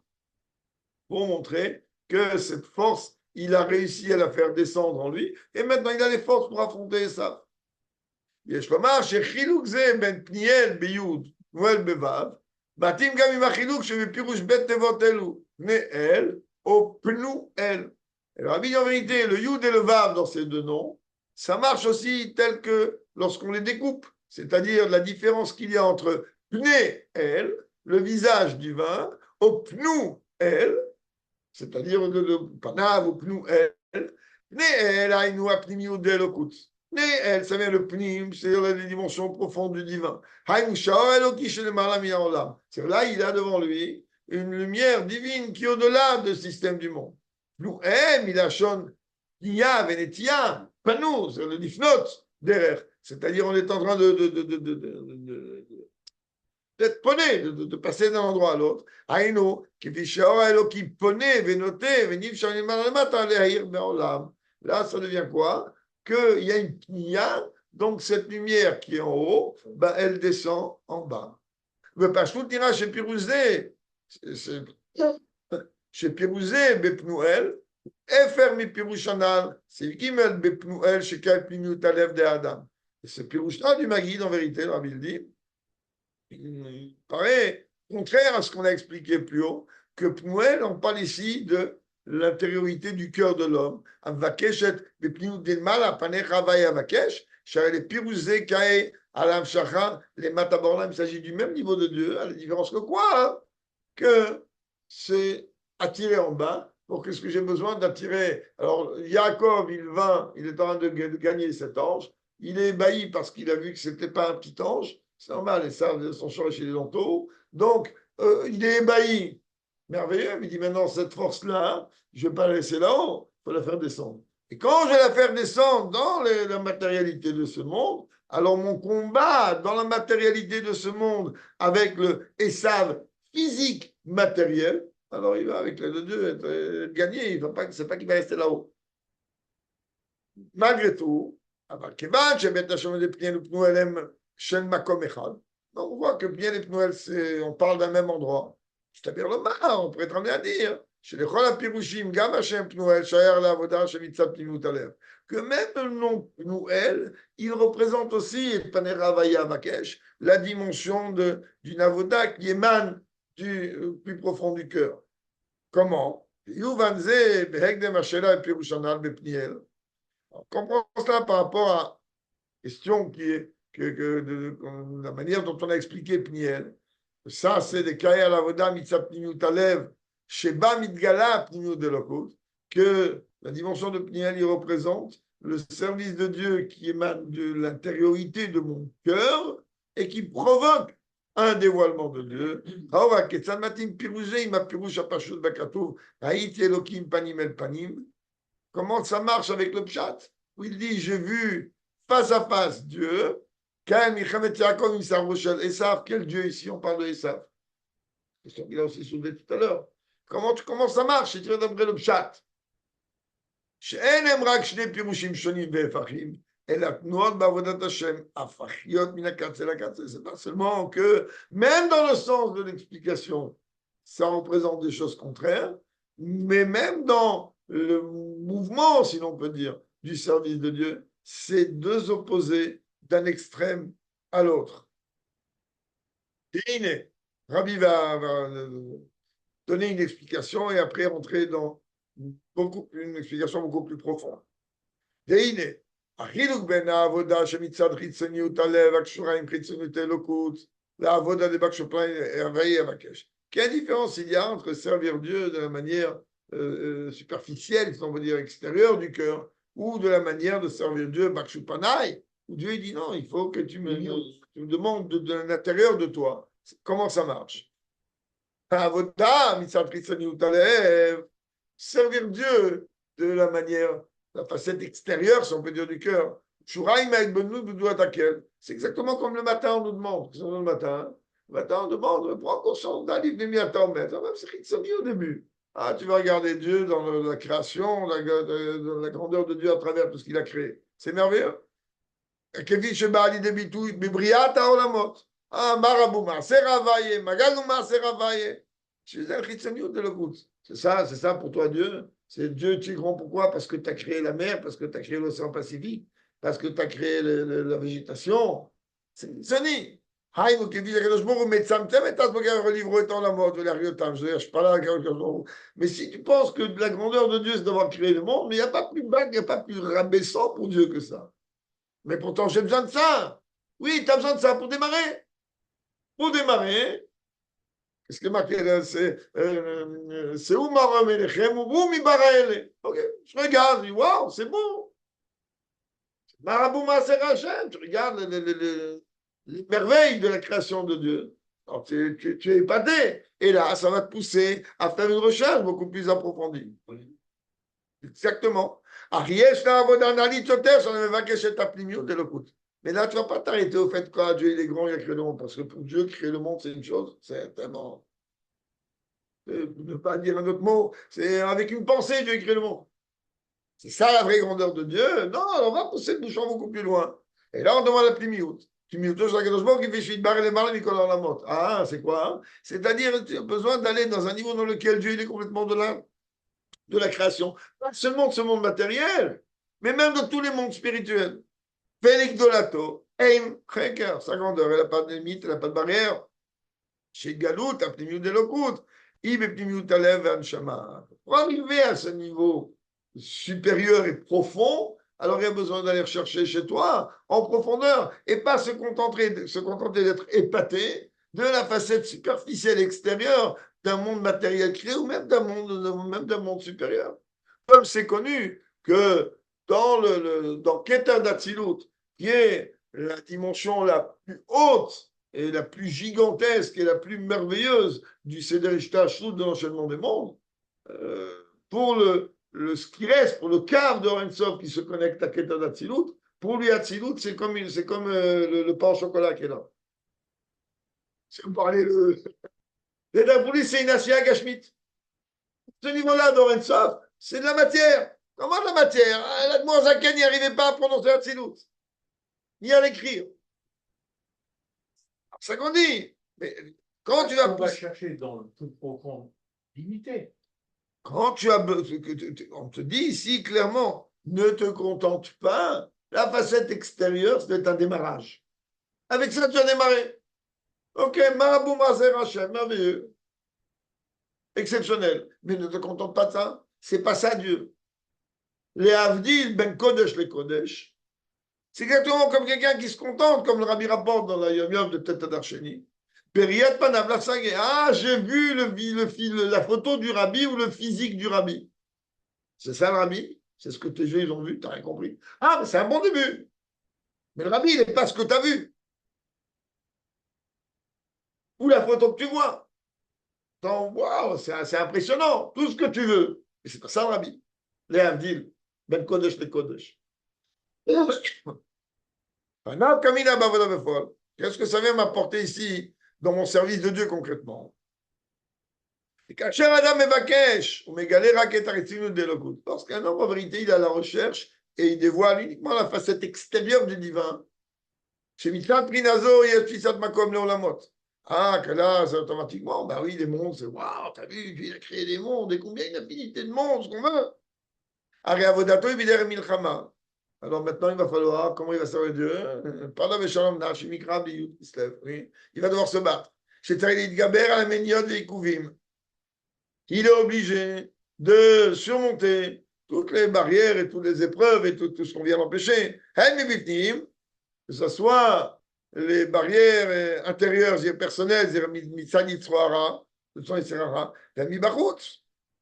pour montrer que cette force, il a réussi à la faire descendre en lui, et maintenant il a les forces pour affronter ça. יש לומר שחילוק זה בין פניאל ביוד פנואל בוו, מתאים גם עם החילוק שבפירוש בית תיבות אלו, פניאל או פנואל. Alors, en vérité, le yud et le vav dans ces deux noms, ça marche aussi tel que lorsqu'on les découpe, c'est-à-dire la différence qu'il y a entre pnéel, le visage du vin, au pnouel, c'est-à-dire le panav ou pnouel, pnéel a une apnimiut de l'okut. Pnéel, ça vient le pnim, c'est-à-dire les dimensions profondes du divin. C'est là, il a devant lui une lumière divine qui est au-delà du système du monde. Nous, il a chon, Nia, Venetia, Panou, c'est le Lifnot, derrière. C'est-à-dire, on est en train d'être poney, de passer d'un endroit à l'autre. Aïno, qui dit Shaora qui poney, Venoté, Venif, Shanimalamata, Leahir, Beolam. Là, ça devient quoi? Qu'il y a une Nia, donc cette lumière qui est en haut, ben, elle descend en bas. Le Pashtout dira chez Pirouzé, chez Pirouzé, Bepnouel, Efer mi Pirushanal, c'est Gimel Bepnouel, chez Kalpinu Talev de Adam. Et ce Pirouchna du Maguide, en vérité, le Rabbi dit, il paraît contraire à ce qu'on a expliqué plus haut, que Pnouel, on parle ici de l'intériorité du cœur de l'homme. Avakeshet Bepninu Dilmal, Apanecha Havaya Avakesh, chez les Pirouzé Kae, Alam Shachar, les Mataborlam, il s'agit du même niveau de Dieu, à la différence que quoi? Que c'est attiré en bas, pour qu'est-ce que j'ai besoin d'attirer. Alors, Yaakov, il est en train de gagner cet ange. Il est ébahi parce qu'il a vu que ce n'était pas un petit ange. C'est normal, les sables sont chez les lenteaux. Donc, il est ébahi. Merveilleux. Il dit maintenant, cette force-là, je ne vais pas la laisser là-haut, il faut la faire descendre. Et quand je vais la faire descendre dans la matérialité de ce monde, alors mon combat dans la matérialité de ce monde avec le Esav physique matériel, alors il va avec les deux être gagné. Il va pas, c'est pas qu'il va rester là-haut. Malgré tout, donc on voit que bien les pnoël, on parle d'un même endroit. C'est-à-dire le mar, on pourrait être amené à dire. Chez les Chol Pirushim, Gam Hashem Pnuel, Shayar la Avodah, Shemitzat Pnimut Alev. Que même le nom Pnuel, il représente aussi, Paneravaya Vakesh, la dimension d'une Avodah qui émane du plus profond du cœur. Comment? Yuvanze, Behegdem Hashela et Pirushanal Bepniel. On comprend cela par rapport à la question qui est de la manière dont on a expliqué Pniel. Ça, c'est des Kaya Lavoda Mitzat Pnimut Alev, Sheba Mitgala Pnimut Delokot, que la dimension de Pniel, il représente le service de Dieu qui émane de l'intériorité de mon cœur et qui provoque un dévoilement de Dieu. Comment ça marche avec le pshat? Où il dit, j'ai vu face à face Dieu. Esav, quel Dieu ici? On parle de Esav. C'est ce qu'il a aussi soulevé tout à l'heure. Comment ça marche? C'est tiré d'après le pshat. שאין הם רק שני פירושים שונים והפכים, אלא תנועות בעבודת השם, הפכיות מן הקצה לקצה. C'est pas seulement que, même dans le sens de l'explication, ça représente des choses contraires, mais même dans le mouvement, si l'on peut dire, du service de Dieu, c'est deux opposés d'un extrême à l'autre. Et Rabbi va donner une explication et après rentrer dans une explication beaucoup plus profonde. והנה, החילוק בין העבודה שמצד חיצוניות הלב הקשורה עם חיצוניות האלוקות לעבודה דבקשו פני אבקש. Quelle différence il y a entre servir Dieu de la manière superficielle, si on veut dire extérieure du cœur, ou de la manière de servir Dieu bakshu panai, où Dieu dit non, il faut que tu me demandes de l'intérieur de toi. Comment ça marche? Avoda mitzad חיצוניות הלב, servir Dieu de la manière, la facette extérieure, si on peut dire, du cœur. C'est exactement comme le matin, on nous demande. Le matin, on demande, prends conscience d'un livre de à temps mettre. Même c'est Chitzoni au début. Ah, tu vas regarder Dieu dans la création, la grandeur de Dieu à travers tout ce qu'il a créé. C'est merveilleux. Ah, Marabouma, c'est Ravaye, Magalouma, c'est Ravaye. C'est un Chitzoni de l'Okout. C'est ça pour toi Dieu. C'est Dieu qui est grand. Pourquoi? Parce que tu as créé la mer, parce que tu as créé l'océan Pacifique, parce que tu as créé la végétation. C'est Sony. Mais si tu penses que la grandeur de Dieu, c'est d'avoir créé le monde, mais il n'y a pas plus bas, il n'y a pas plus rabaissant pour Dieu que ça. Mais pourtant, j'ai besoin de ça. Oui, tu as besoin de ça pour démarrer. Pour démarrer, qu'est-ce que marqué là? C'est Oumar Melechem ou Boumi Baraele. Ok, je regarde, je dis waouh, c'est bon. Marabouma Serachem, tu regardes les merveilles de la création de Dieu. Alors tu es épaté. Et là, ça va te pousser à faire une recherche beaucoup plus approfondie. Exactement. Ariesh na avodan ali tzoter, j'en avais vaqué chez ta plimio de l'écoute. Mais là, tu ne vas pas t'arrêter au fait que Dieu il est grand, il a créé le monde. Parce que pour Dieu, créer le monde, c'est une chose. C'est tellement. Ne pas dire un autre mot. C'est avec une pensée, Dieu crée le monde. C'est ça la vraie grandeur de Dieu. Non, on va pousser le bouchon beaucoup plus loin. Et là, on demande la plimiout. Plimiout, c'est la chose qui fait chute barre les marins, Nicolas la motte. Ah, c'est quoi hein? C'est-à-dire, tu as besoin d'aller dans un niveau dans lequel Dieu il est complètement de la création. Pas seulement de ce monde matériel, mais même de tous les mondes spirituels. Félix Dolato, Aim, Kreker, sa grandeur, elle n'a pas de limite, elle n'a pas de barrière. Chez Galout, à Pnimiut de l'Okout, Ibe Pnimiut Alev Anshama. Pour arriver à ce niveau supérieur et profond, alors il y a besoin d'aller chercher chez toi en profondeur et pas se contenter d'être épaté de la facette superficielle extérieure d'un monde matériel créé ou même d'un monde supérieur. Comme c'est connu que dans Keter d'Atsilut, qui est la dimension la plus haute et la plus gigantesque et la plus merveilleuse du Seder Ishtashlut de l'enchaînement des mondes, pour ce qui reste, pour le quart de Orensov qui se connecte à Keter d'Atsilut, pour lui, Atsilut, c'est comme le pain au chocolat qui est là. Si vous parlez pour lui, c'est une Asiya Gashmit. Ce niveau-là d'Orensov, c'est de la matière. Comment de la matière? L'Admor Zaken n'y arrivait pas à prononcer Atsilut, ni à l'écrire. C'est ça qu'on dit. Mais quand tu vas on va chercher dans le tout profond limité. Quand tu as on te dit ici clairement, ne te contente pas. La facette extérieure, c'est un démarrage. Avec ça, tu as démarré. Ok, Marabou Mazer Hachem, merveilleux. Exceptionnel. Mais ne te contente pas de ça. C'est pas ça Dieu. Les Avdil, Ben Kodesh, les Kodesh. C'est exactement comme quelqu'un qui se contente, comme le Rabbi rapporte dans la Yom Yom de Teta Darsheni. Periat Panav, la sague. Ah, j'ai vu la photo du Rabbi ou le physique du Rabbi. C'est ça le Rabbi. C'est ce que tes yeux ils ont vu, tu n'as rien compris. Ah, mais c'est un bon début. Mais le Rabbi, il n'est pas ce que tu as vu. Ou la photo que tu vois. Waouh, c'est impressionnant. Tout ce que tu veux. Mais c'est pas ça le Rabbi. Les Avdil, Ben Kodesh, les Kodesh. Qu'est-ce que ça vient m'apporter ici dans mon service de Dieu concrètement? Lorsqu'un homme en vérité il est à la recherche et il dévoile uniquement la facette extérieure du divin, ah, que là, c'est automatiquement, bah oui, les mondes, c'est waouh, t'as vu, il a créé des mondes, et combien une infinité de mondes, ce qu'on veut. Alors maintenant, il va falloir, comment il va servir Dieu? Oui. Il va devoir se battre. Il est obligé de surmonter toutes les barrières et toutes les épreuves et tout ce qu'on vient d'empêcher. Que ce soit les barrières intérieures et personnelles,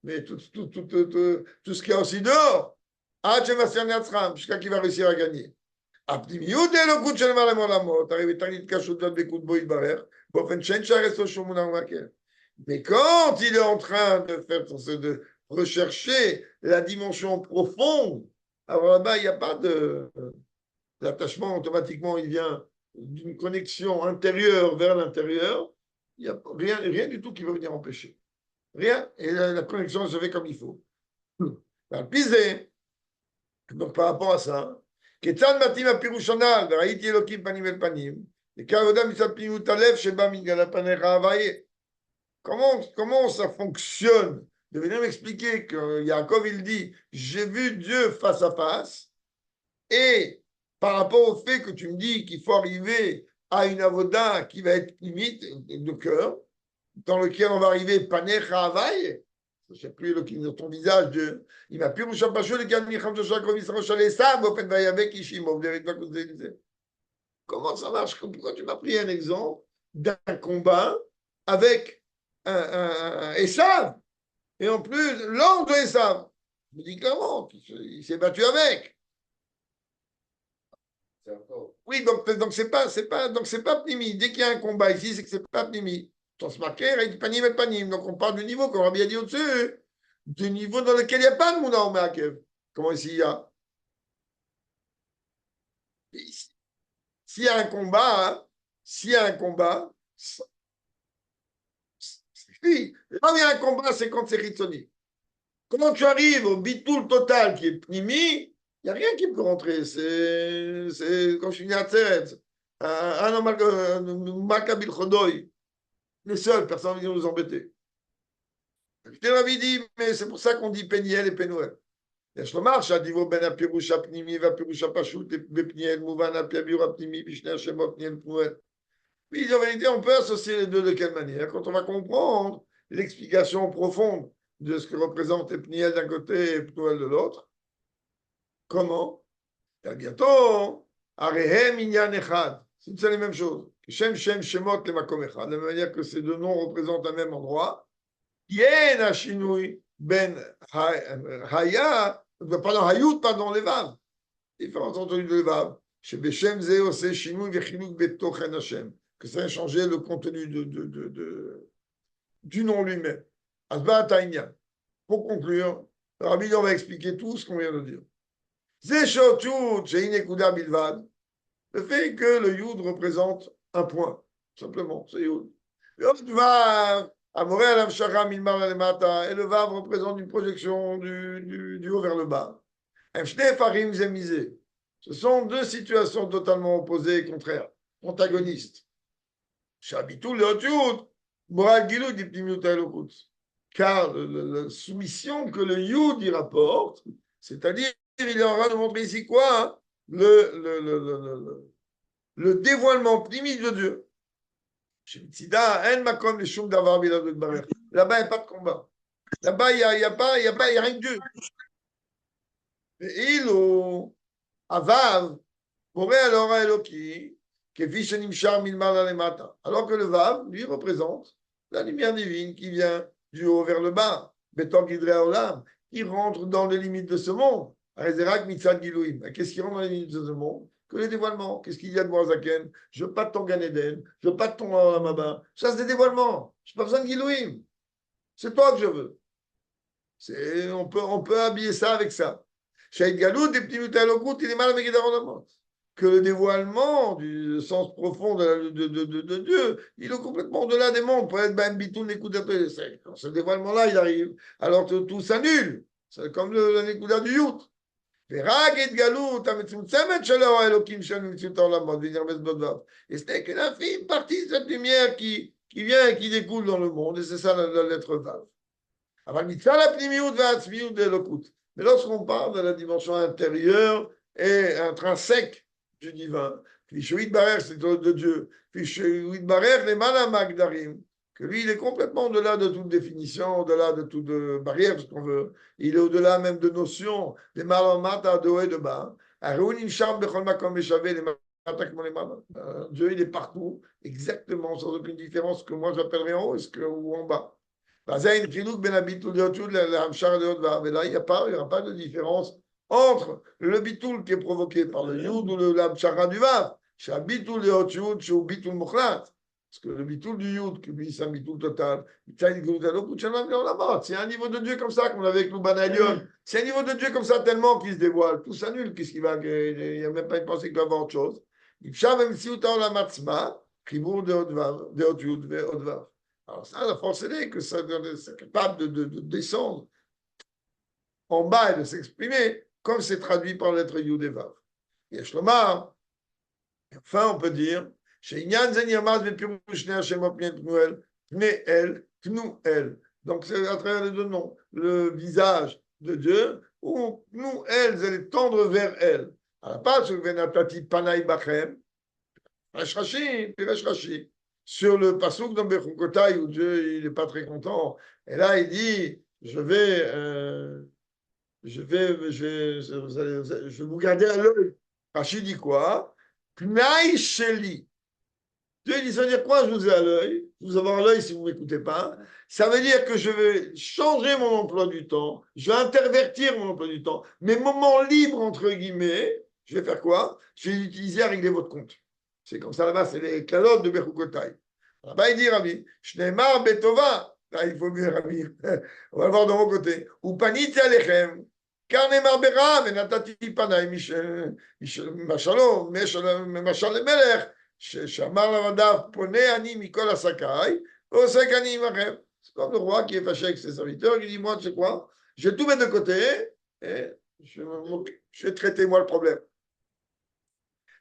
mais tout ce qu'il y a aussi dehors, jusqu'à qui va réussir à gagner. Mais quand il est en train de rechercher la dimension profonde, alors là-bas, il n'y a pas d'attachement, automatiquement, il vient d'une connexion intérieure vers l'intérieur. Il n'y a rien du tout qui va venir empêcher. Rien. Et la connexion se fait comme il faut. Donc, par rapport à ça, Ketzad matim apirushonal, v'raïti elokim panim el panim, et kavoda mitzad pnimut alev sheba mingala panecha havaye. Comment ça fonctionne? De venir m'expliquer que Yaakov, il dit, j'ai vu Dieu face à face, et par rapport au fait que tu me dis qu'il faut arriver à une avoda qui va être limite de cœur, dans lequel on va arriver panecha havaye, je ne sais plus dans ton visage, Dieu. Il m'a pu vous empêcher les gars Comment ça marche? Pourquoi tu m'as pris un exemple d'un combat avec un Esav et en plus l'ange de Esav? Je me dis clairement, il s'est battu avec. Oui, donc c'est pas Pnimi. Dès qu'il y a un combat ici, c'est que c'est pas Pnimi. On se marquait avec panim et panim. Donc on parle du niveau, comme Rabbi a dit au-dessus, du niveau dans lequel il n'y a pas de Mouna au Meakev. Comment ici il y a? S'il y a un combat, hein, s'il y a un combat, oui, là où il y a un combat, c'est quand c'est Ritsoni. Comment tu arrives au bitoul total qui est Pnimi, il n'y a rien qui peut rentrer. C'est comme je suis venu à Tzeret. Makabil Chodoy. Les seuls, personne ne vient nous embêter. Je l'avais dit, mais c'est pour ça qu'on dit Péniel et Pénouel. יש לומר שהדיבור בין הפירוש הפנימי והפירוש הפשוט בפניאל מובן על פי הביאור הפנימי בשני השמות פניאל ופנואל. Oui, en vérité, on peut associer les deux de quelle manière? Quand on va comprendre l'explication profonde de ce que représente Pniel d'un côté et Pnouel de l'autre, comment? Et bientôt, Arehem Inyan Echad. C'est la même chose. Shem Shem Shemot le Makom Echad. De la même manière que ces deux noms représentent un même endroit. yen hashinui ben haya, pardon, hayut, pardon, les vav. Différence entre les deux vav. Chez Beshem ze ose shinui vechiluk betochen Hashem. Que ça a changé le contenu du nom lui-même. Asba Taïnia. Pour conclure, Rabbi Lyon va expliquer tout ce qu'on vient de dire. Zeshotut, Sheinekuda Bilvad. Le fait que le Yud représente un point, simplement, c'est Yud. Et le Vav représente une projection du haut vers le bas. Ce sont deux situations totalement opposées et contraires, antagonistes. Car la soumission que le Yud y rapporte, c'est-à-dire, il est en train de montrer ici quoi, hein? Le dévoilement primitif de Dieu. Là-bas, il n'y a pas de combat. Là-bas, il n'y a rien que Dieu. Et il, au Avav, alors Eloki, alors que le Vav, lui, représente la lumière divine qui vient du haut vers le bas, qui rentre dans les limites de ce monde. Qu'est-ce qui rentre dans les limites de ce monde? Que les dévoilements. Qu'est-ce qu'il y a de Moazaken? Je veux pas de ton Gan Eden, je veux pas de ton Amaba. Ça, c'est des dévoilements. Je n'ai pas besoin de Gilouim. C'est toi que je veux. On peut habiller ça avec ça. Que le dévoilement du sens profond de Dieu, il est complètement au-delà des mondes. Pour être ben bitou quand ce dévoilement-là, il arrive, alors tout s'annule. C'est comme le Nekuda du Yut. Et ce n'est qu'une infime partie de cette lumière qui vient et qui découle dans le monde, et c'est ça la lettre Vav. Mais lorsqu'on parle de la dimension intérieure et intrinsèque du divin, c'est de Dieu, que lui, il est complètement au-delà de toute définition, au-delà de toute barrière, ce qu'on veut. Il est au-delà même de notions, des malamata de haut et de bas. Dieu, il est partout, exactement, sans aucune différence que moi j'appellerais en haut ou en bas. Et là, il n'y aura pas de différence entre le bitoul qui est provoqué par le yud ou le l'amshara du vav. Parce que le bitoul du yud, qui lui, c'est un bitoul total, c'est un niveau de Dieu comme ça, comme avec l'Uban Elion. C'est un niveau de Dieu comme ça tellement qu'il se dévoile. Tout s'annule. Qu'est-ce qu'il va, il n'y a même pas une pensée qu'il va avoir autre chose. Alors ça, la force est que ça c'est capable de descendre en bas et de s'exprimer comme c'est traduit par l'être Yud et Vav. Et Shlomar, enfin on peut dire, donc c'est à travers les deux noms, le visage de Dieu, ou nous, elles, elle est tendre vers elle. À la page, Venatati Panaï Bachem, Piresh Rashi. Sur le pasouk dans Bechukotai où Dieu il n'est pas très content, et là il dit je vais vous garder à l'œil. Rachid dit quoi? Pnaï Sheli. Dieu dit ça veut dire quoi? Je vous ai à l'œil. Je vous avoir à l'œil si vous ne m'écoutez pas. Ça veut dire que je vais changer mon emploi du temps. Je vais intervertir mon emploi du temps. Mes moments libres, entre guillemets, je vais faire quoi? Je vais les utiliser à régler votre compte. C'est comme ça là-bas, c'est les calottes de Bechukotai. Là-bas, il dit Rabbi, Shneimar Betova. Là, il faut mieux, Rabbi. On va le voir de mon côté. Ou Paniti Alechem. Car Neymar Bera, Venatati Panay, Machalom, Machal Melech, Shamar Lavadav, Pone Ani Mikol Asakai, Osek Ani Machem. C'est comme le roi qui est fâché avec ses serviteurs, qui dit moi, tu sais quoi, je vais tout mettre de côté et je vais traiter moi le problème.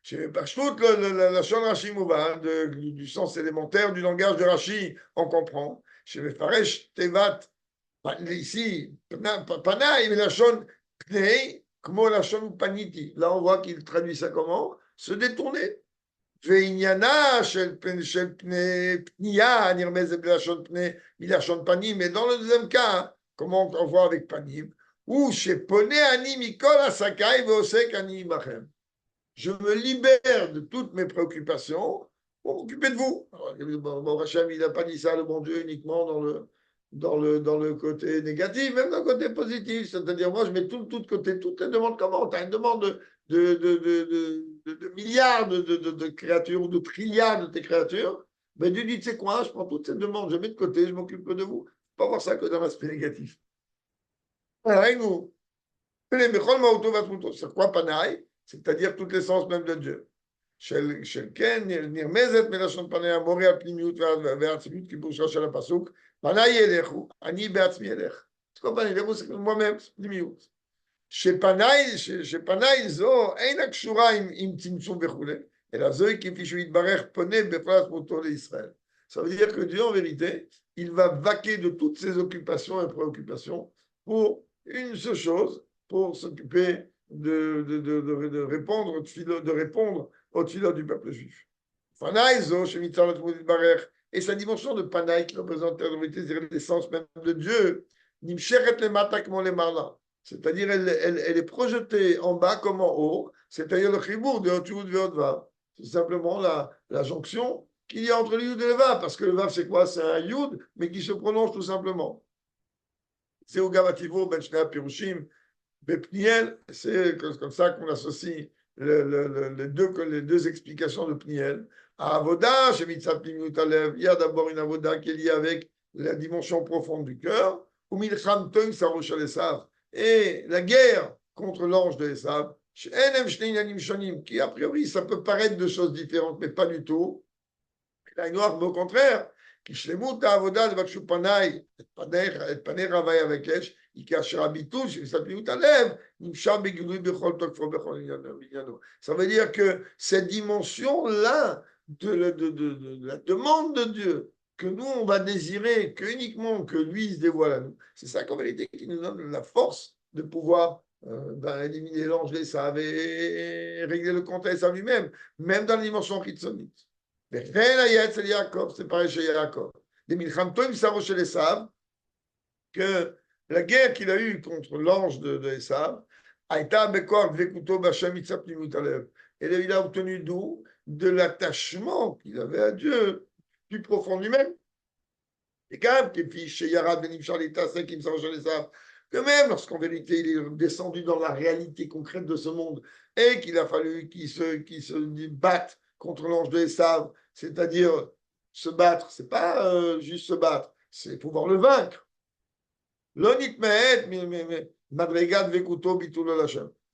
Je la Shon Rashi Mouvan, du sens élémentaire du langage de Rashi, on comprend. Je vais Faresh Tevat, ici, Panaï, mais la Shon Pnei, comme la Shon Paniti. Là, on voit qu'il traduit ça comment? Se détourner. Veinyana, Shel Pnia, Nirmez la Shon Pnei, la Shon Panim. Mais dans le deuxième cas, comment on voit avec Panim? Ou chez Pone Ani Mikol Asakai, Veosek Ani Machem. Je me libère de toutes mes préoccupations pour m'occuper de vous. Alors, bon, Hachem, il n'a pas dit ça, le bon Dieu, uniquement dans le dans le côté négatif, même dans le côté positif. C'est-à-dire, moi, je mets tout de côté, toutes les demandes. Comment tu as une demande de milliards de créatures ou de trilliards de tes créatures. Ben, Dieu dit, tu sais quoi, je prends toutes ces demandes, je mets de côté, je m'occupe que de vous. Faut pas voir ça que dans l'aspect négatif. Pareil, nous. C'est quoi Panaï? C'est-à-dire toute l'essence même de Dieu. של כן נרמזת מלשון פניה מורה הפנימיות והעצמיות כפירושו של הפסוק פניי ילכו אני בעצמי אלך. אז כל פנים ילכו זה כמו פנימיות. שפניי זו אינה קשורה עם צמצום וכולי, אלא זוהי כפי שהוא יתברך פונה בפרט עצמותו לישראל. Ça veut dire que Dieu, en vérité, il va vaquer de toutes ses occupations et préoccupations pour une seule chose, pour s'occuper de répondre, de répondre au tfilot du peuple juif. Et sa dimension de Panaï qui représente la vérité, c'est l'essence même de Dieu, c'est-à-dire elle est projetée en bas comme en haut, c'est-à-dire le chibour de Hotchud et Hotvav. C'est simplement la jonction qu'il y a entre le Yud et le Vav, parce que le Vav c'est quoi? C'est un Yud, mais qui se prononce tout simplement. C'est au Gavativo, Ben Shnei Pirushim, Pniel, c'est comme ça qu'on associe les deux explications de Pniel. À Avoda, chez Mitzat Pnimiut Alev, il y a d'abord une Avoda qui est liée avec la dimension profonde du cœur, ou Milcham Toim Sarosh Esav, et la guerre contre l'ange de Esav, qui a priori ça peut paraître deux choses différentes, mais pas du tout. La noire, au contraire, qui shlemut Avoda de Vakshu Panay, et Panay Ravay avec Esh, ça veut dire que cette dimension-là de la demande de Dieu, que nous, on va désirer que uniquement que lui se dévoile à nous, c'est ça qu'en vérité qui nous donne la force de pouvoir éliminer l'ange des saves et régler le compte à lui-même, même dans la dimension chitzonite. C'est pareil chez Yaakov. Les milchamto im saro chez les saves, que la guerre qu'il a eue contre l'ange de Esav a été et il a obtenu d'où? De l'attachement qu'il avait à Dieu, plus profond lui-même. Et quand même, que même lorsqu'en vérité il est descendu dans la réalité concrète de ce monde et qu'il a fallu qu'il se batte contre l'ange de Esav, c'est-à-dire se battre, c'est pas juste se battre, c'est pouvoir le vaincre. Il n'y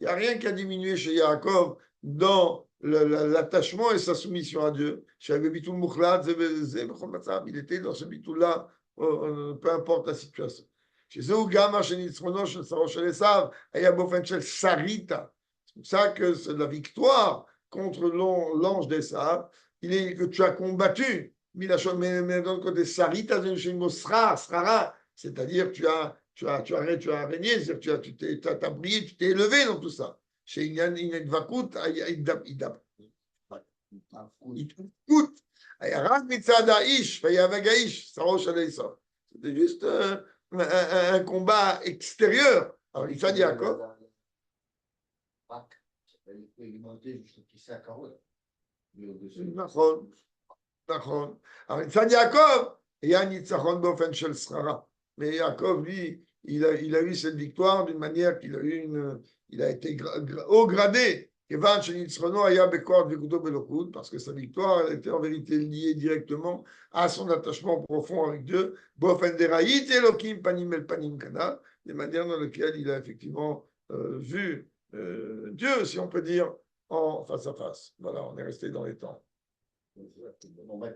a rien qui a diminué chez Yaakov dans l'attachement et sa soumission à Dieu. Il était dans ce bitul-là, peu importe la situation. C'est pour ça que c'est la victoire contre l'ange d'Esav, il est que tu as combattu. Mais d'un côté, Sarita, c'est-à-dire tu as régné, c'est-à-dire tu t'as brillé, tu t'es élevé dans tout ça. Chez Inedvakut, c'était juste un combat extérieur. Alors, il dit à quoi? נכון. Alors, il dit Yaakov, il y a un nitzachon באופן של שררה. Mais Yaakov, lui, il a eu cette victoire d'une manière il a été haut gradé. Parce que sa victoire elle était en vérité liée directement à son attachement profond avec Dieu, des manières dans lesquelles il a effectivement vu Dieu, si on peut dire, en face à face. Voilà, on est resté dans les temps.